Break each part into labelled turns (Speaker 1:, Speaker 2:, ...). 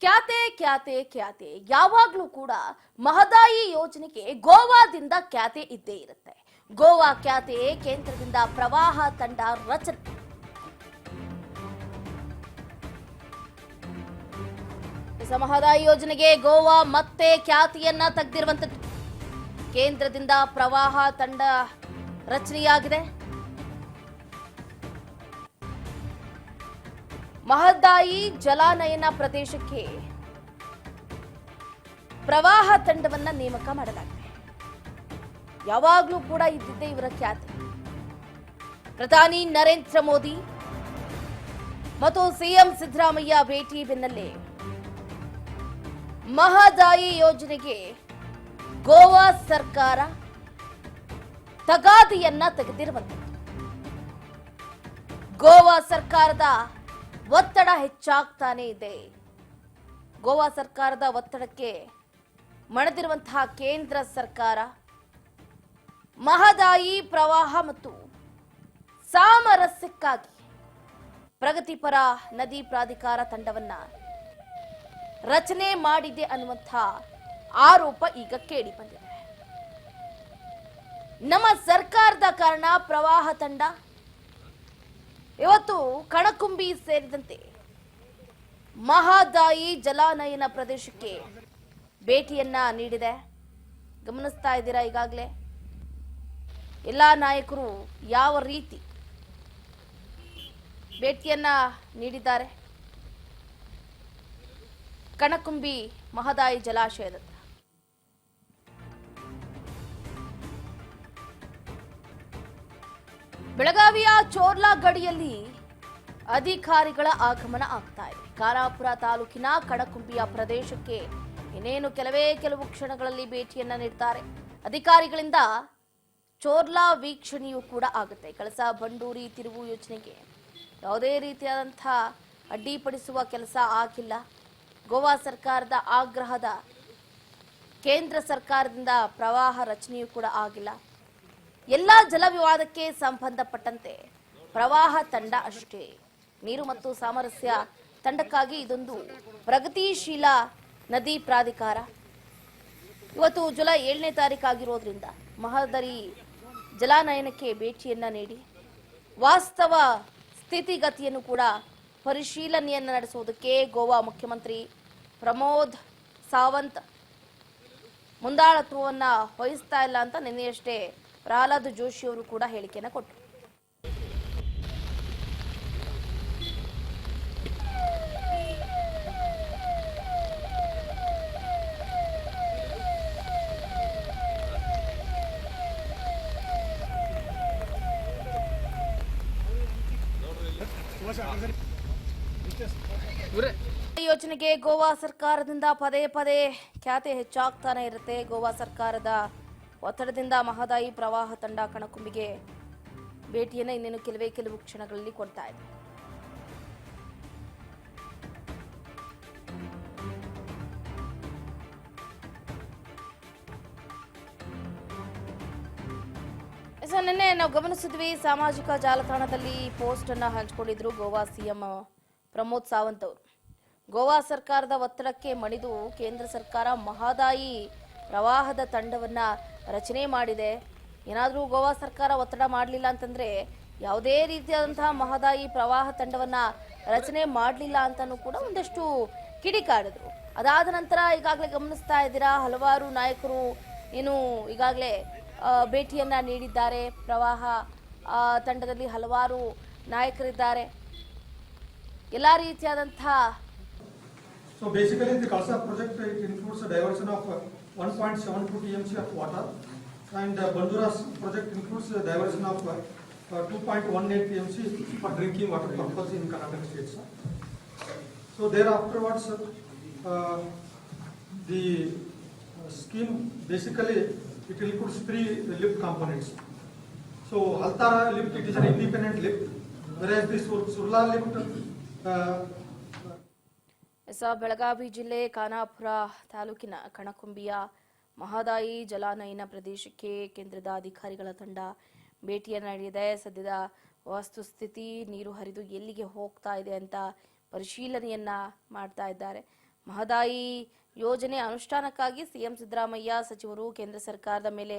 Speaker 1: ಖ್ಯಾತೆ ಖ್ಯಾತೆ ಖ್ಯಾತೆ ಯಾವಾಗ್ಲೂ ಕೂಡ ಮಹದಾಯಿ ಯೋಜನೆಗೆ ಗೋವಾದಿಂದ ಖ್ಯಾತೆ ಇದ್ದೇ ಇರುತ್ತೆ. ಗೋವಾ ಖ್ಯಾತೆ ಕೇಂದ್ರದಿಂದ ಪ್ರವಾಹ ತಂಡ ರಚನೆ. ಮಹದಾಯಿ ಯೋಜನೆಗೆ ಗೋವಾ ಮತ್ತೆ ಖ್ಯಾತಿಯನ್ನ ತೆಗೆದಿರುವಂತದ್ದು. ಕೇಂದ್ರದಿಂದ ಪ್ರವಾಹ ತಂಡ ರಚನೆಯಾಗಿದೆ. ಮಹದಾಯಿ ಜಲಾನಯನ ಪ್ರದೇಶಕ್ಕೆ ಪ್ರವಾಹ ತಂಡವನ್ನ ನೇಮಕ ಮಾಡಲಾಗಿದೆ. ಯಾವಾಗಲೂ ಕೂಡ ಇದ್ದಿದ್ದೇ ಇವರ ಖ್ಯಾತಿ. ಪ್ರಧಾನಿ ನರೇಂದ್ರ ಮೋದಿ ಮತ್ತು ಸಿಎಂ ಸಿದ್ದರಾಮಯ್ಯ ಭೇಟಿ ಬೆನ್ನಲ್ಲೇ ಮಹದಾಯಿ ಯೋಜನೆಗೆ ಗೋವಾ ಸರ್ಕಾರ ತಗಾದಿಯನ್ನ ತೆಗೆದಿರುವಂಥದ್ದು. ಗೋವಾ ಸರ್ಕಾರದ ಒತ್ತಡ ಹೆಚ್ಚಾಗ್ತಾನೆ ಇದೆ. ಗೋವಾ ಸರ್ಕಾರದ ಒತ್ತಡಕ್ಕೆ ಮಣಿದಿರುವಂತಹ ಕೇಂದ್ರ ಸರ್ಕಾರ ಮಹದಾಯಿ ಪ್ರವಾಹ ಮತ್ತು ಸಾಮರಸ್ಯಕ್ಕಾಗಿ ಪ್ರಗತಿಪರ ನದಿ ಪ್ರಾಧಿಕಾರ ತಂಡವನ್ನ ರಚನೆ ಮಾಡಿದೆ ಅನ್ನುವಂತಹ ಆರೋಪ ಈಗ ಕೇಳಿ ಬಂದಿದೆ. ನಮ್ಮ ಸರ್ಕಾರದ ಕಾರಣ ಪ್ರವಾಹ ತಂಡ ಇವತ್ತು ಕಣಕುಂಬಿ ಸೇರಿದಂತೆ ಮಹದಾಯಿ ಜಲಾನಯನ ಪ್ರದೇಶಕ್ಕೆ ಭೇಟಿಯನ್ನ ನೀಡಿದೆ. ಗಮನಿಸ್ತಾ ಇದ್ದೀರಾ ಈಗಾಗಲೇ ಎಲ್ಲಾ ನಾಯಕರು ಯಾವ ರೀತಿ ಭೇಟಿಯನ್ನ ನೀಡಿದ್ದಾರೆ. ಕಣಕುಂಬಿ ಮಹದಾಯಿ ಜಲಾಶಯದ ಬೆಳಗಾವಿಯ ಚೋರ್ಲಾ ಗಡಿಯಲ್ಲಿ ಅಧಿಕಾರಿಗಳ ಆಗಮನ ಆಗ್ತಾ ಇದೆ. ಖಾನಾಪುರ ತಾಲೂಕಿನ ಕಣಕುಂಬಿಯ ಪ್ರದೇಶಕ್ಕೆ ಇನ್ನೇನು ಕೆಲವು ಕ್ಷಣಗಳಲ್ಲಿ ಭೇಟಿಯನ್ನ ನೀಡ್ತಾರೆ. ಅಧಿಕಾರಿಗಳಿಂದ ಚೋರ್ಲಾ ವೀಕ್ಷಣೆಯೂ ಕೂಡ ಆಗುತ್ತೆ. ಕಳಸಾ ಬಂಡೂರಿ ತಿರುವು ಯೋಜನೆಗೆ ಯಾವುದೇ ರೀತಿಯಾದಂತಹ ಅಡ್ಡಿಪಡಿಸುವ ಕೆಲಸ ಆಗಿಲ್ಲ. ಗೋವಾ ಸರ್ಕಾರದ ಆಗ್ರಹದ ಕೇಂದ್ರ ಸರ್ಕಾರದಿಂದ ಪ್ರವಾಹ ರಚನೆಯೂ ಕೂಡ ಆಗಿಲ್ಲ. ಎಲ್ಲ ಜಲ ವಿವಾದಕ್ಕೆ ಸಂಬಂಧಪಟ್ಟಂತೆ ಪ್ರವಾಹ ತಂಡ ಅಷ್ಟೇ. ನೀರು ಮತ್ತು ಸಾಮರಸ್ಯ ತಂಡಕ್ಕಾಗಿ ಇದೊಂದು ಪ್ರಗತಿಶೀಲ ನದಿ ಪ್ರಾಧಿಕಾರ. ಇವತ್ತು ಜುಲೈ 7ನೇ ತಾರೀಕಾಗಿರೋದ್ರಿಂದ ಮಹದಾಯಿ ಜಲಾನಯನಕ್ಕೆ ಭೇಟಿಯನ್ನ ನೀಡಿ ವಾಸ್ತವ ಸ್ಥಿತಿಗತಿಯನ್ನು ಕೂಡ ಪರಿಶೀಲನೆಯನ್ನು ನಡೆಸುವುದಕ್ಕೆ ಗೋವಾ ಮುಖ್ಯಮಂತ್ರಿ ಪ್ರಮೋದ್ ಸಾವಂತ್ ಮುಂದಾಳತ್ವವನ್ನು ವಹಿಸ್ತಾ ಇಲ್ಲ ಅಂತ ನಿನ್ನೆಯಷ್ಟೇ ಪ್ರಹ್ಲಾದ್ ಜೋಶಿ ಅವರು ಕೂಡ ಹೇಳಿಕೆಯನ್ನು ಕೊಟ್ಟರು. ಯೋಜನೆಗೆ ಗೋವಾ ಸರ್ಕಾರದಿಂದ ಪದೇ ಪದೇ ಖ್ಯಾತೆ ಹೆಚ್ಚಾಗ್ತಾನೆ ಇರುತ್ತೆ. ಗೋವಾ ಸರ್ಕಾರದ ಒತ್ತಡದಿಂದ ಮಹದಾಯಿ ಪ್ರವಾಹ ತಂಡ ಕಣಕುಂಬಿಗೆ ಭೇಟಿಯನ್ನು ಇನ್ನೇನು ಕೆಲವು ಕ್ಷಣಗಳಲ್ಲಿ ಕೊಡ್ತಾ ಇದೆ. ನಿನ್ನೆ ನಾವು ಗಮನಿಸಿದ್ವಿ, ಸಾಮಾಜಿಕ ಜಾಲತಾಣದಲ್ಲಿ ಪೋಸ್ಟ್ ಅನ್ನ ಹಂಚಿಕೊಂಡಿದ್ರು ಗೋವಾ ಸಿಎಂ ಪ್ರಮೋದ್ ಸಾವಂತ್ ಅವರು. ಗೋವಾ ಸರ್ಕಾರದ ಒತ್ತಡಕ್ಕೆ ಮಣಿದು ಕೇಂದ್ರ ಸರ್ಕಾರ ಮಹದಾಯಿ ಪ್ರವಾಹದ ತಂಡವನ್ನ ರಚನೆ ಮಾಡಿದೆ. ಏನಾದರೂ ಗೋವಾ ಸರ್ಕಾರ ಒತ್ತಡ ಮಾಡಲಿಲ್ಲ ಅಂತಂದ್ರೆ ಯಾವುದೇ ರೀತಿಯಾದಂತಹ ಮಹದಾಯಿ ಪ್ರವಾಹ ತಂಡವನ್ನ ರಚನೆ ಮಾಡಲಿಲ್ಲ ಅಂತಾನೂ ಕೂಡ ಒಂದಷ್ಟು ಕಿಡಿಕಾಡಿದ್ರು. ಅದಾದ ನಂತರ ಈಗಾಗಲೇ ಗಮನಿಸ್ತಾ ಇದ್ದೀರಾ, ಹಲವಾರು ನಾಯಕರು ಏನು ಈಗಾಗಲೇ ಭೇಟಿಯನ್ನ ನೀಡಿದ್ದಾರೆ. ಪ್ರವಾಹ ತಂಡದಲ್ಲಿ ಹಲವಾರು ನಾಯಕರಿದ್ದಾರೆ. ಎಲ್ಲ ರೀತಿಯಾದಂತಹ
Speaker 2: So basically the Kalsa project it includes a diversion of 1.72 TMC of water, and Bandura's project includes a diversion of 2.18 TMC for drinking water purpose in Karnataka state. So thereafterwards the scheme basically it includes 3 lift components. So Altara lift, it is an independent lift, whereas the Surla lift
Speaker 1: Belagavi ಜಿಲ್ಲೆ ಖಾನಾಪುರ ತಾಲೂಕಿನ ಕಣಕುಂಬಿಯ ಮಹದಾಯಿ ಜಲಾನಯನ ಪ್ರದೇಶಕ್ಕೆ ಕೇಂದ್ರದ ಅಧಿಕಾರಿಗಳ ತಂಡ ಭೇಟಿಯನ್ನು ನೀಡಿದೆ. ಸದ್ಯದ ವಸ್ತುಸ್ಥಿತಿ, ನೀರು ಹರಿದು ಎಲ್ಲಿಗೆ ಹೋಗ್ತಾ ಇದೆ ಅಂತ ಪರಿಶೀಲನೆಯನ್ನ ಮಾಡ್ತಾ ಇದ್ದಾರೆ. ಮಹದಾಯಿ ಯೋಜನೆ ಅನುಷ್ಠಾನಕ್ಕಾಗಿ ಸಿಎಂ ಸಿದ್ದರಾಮಯ್ಯ ಸಚಿವರು ಕೇಂದ್ರ ಸರ್ಕಾರದ ಮೇಲೆ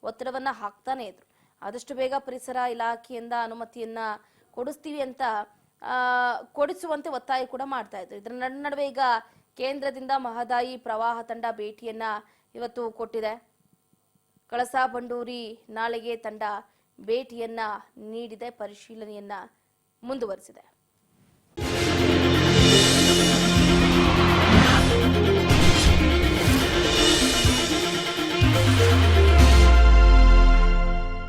Speaker 1: ಒತ್ತಡವನ್ನ ಹಾಕ್ತಾನೆ ಇದ್ರು. ಆದಷ್ಟು ಬೇಗ ಪರಿಸರ ಇಲಾಖೆಯಿಂದ ಅನುಮತಿಯನ್ನ ಕೊಡಿಸ್ತೀವಿ ಅಂತ ಕೊಡಿಸುವಂತೆ ಒತ್ತಾಯ ಕೂಡ ಮಾಡ್ತಾ ಇದ್ರು. ಇದರ ನಡುವೆ ಈಗ ಕೇಂದ್ರದಿಂದ ಮಹದಾಯಿ ಪ್ರವಾಹ ತಂಡ ಭೇಟಿಯನ್ನ ಇವತ್ತು ಕೊಟ್ಟಿದೆ. ಕಳಸಾ ಬಂಡೂರಿ ನಾಳೆಗೆ ತಂಡ ಭೇಟಿಯನ್ನ ನೀಡಿದೆ, ಪರಿಶೀಲನೆಯನ್ನ ಮುಂದುವರಿಸಿದೆ.